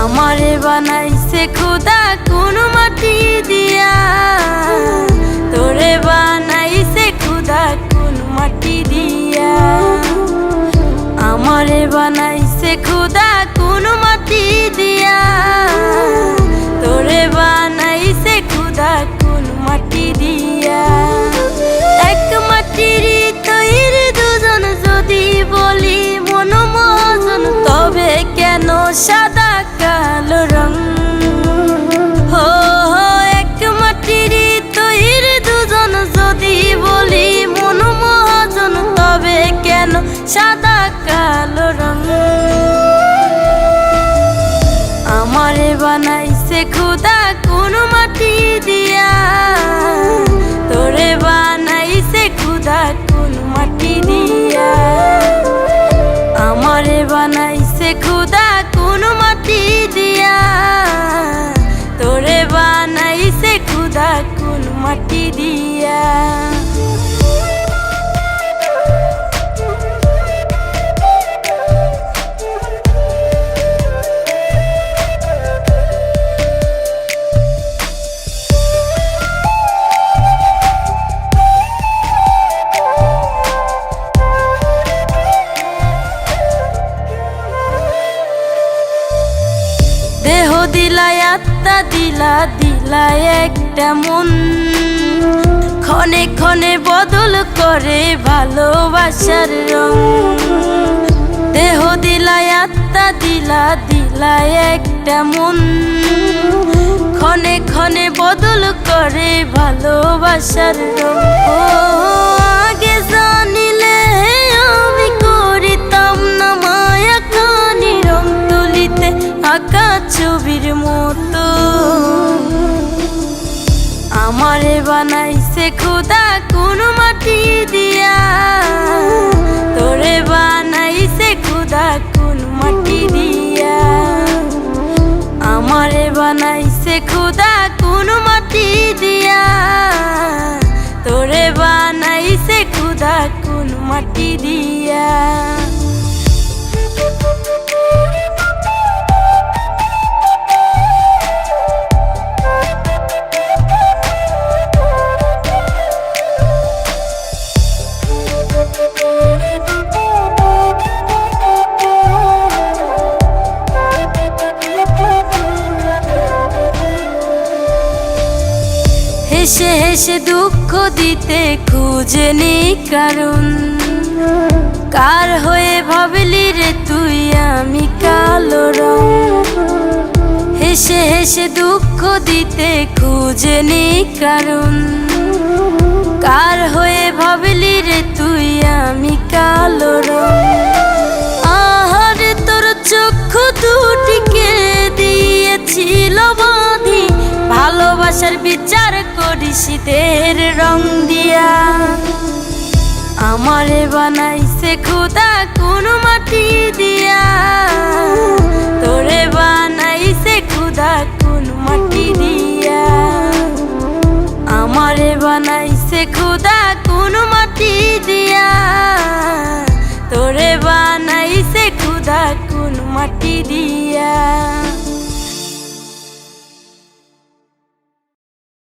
আমারে বানাইছে খুদা কোন মাটি দিয়া, তোরে বানাইছে খুদা কোন মাটি দিয়া। আমারে বানাইছে খুদা কোন মাটি দিয়া, তোরে বানাইছে খুদা কোন মাটি দিয়া। এক মাটির তৈরি দুজন যদি বলি মন মজন, তবে কেন সাদা কালো রং? হো এক মাটির তৈরি দুজন যদি বলি মন মজন, তবে কেন সাদা কালো রং? আমারে বানাইছে খুদা কোন মাটি দিয়া, তোরে বানাইছে খুদা কোন মাটি দিয়া। আমারে বানাইছে খুদা কোন মাটি দিয়া, তোরে বানাইছে খুদা কোন মাটি দিয়া। দেহ দিলাই আত্মা দিলা, দিলাই একটা মন, ক্ষণে ক্ষণে বদল করে ভালোবাসার রং। দেহ দিলাই আত্মা দিলা, দিলাই একটা মন, ক্ষণে ক্ষণে বদল করে ভালোবাসার রং। ও আগে জানিলে আমি করিতাম না মায়া খানি রং তুলিতে আঁকা ছবির মতো। আমারে বানাইছে খুদা কোন মাটি দিয়া, তোরে বানাইছে খুদা কোন মাটি দিয়া। আমারে বানাইছে খুদা কোন মাটি দিয়া, তোরে বানাইছে খুদা কোন মাটি দিয়া। হেসে হেসে দুঃখ দিতে খুঁজেনি কারণ, কার হয়ে ভাবলি রে তুই আমি কালো রং। হেসে হেসে দুঃখ দিতে খুঁজেনি কারণ, কার হয়ে ভাবলি রে তুই আমি কালো রং। আহারে তোর চক্ষু দুটিকে দিয়েছিল বাঁধি, ভালোবাসার বিচার করিস দের রং দিয়া। আমারে বানাইছে খুদা কোন মাটি দিয়া, তোরে বানাইছে খুদা কোন মাটি দিয়া। আমারে বানাইছে খুদা কোন মাটি দিয়া, তোরে বানাইছে খুদা কোন মাটি দিয়া।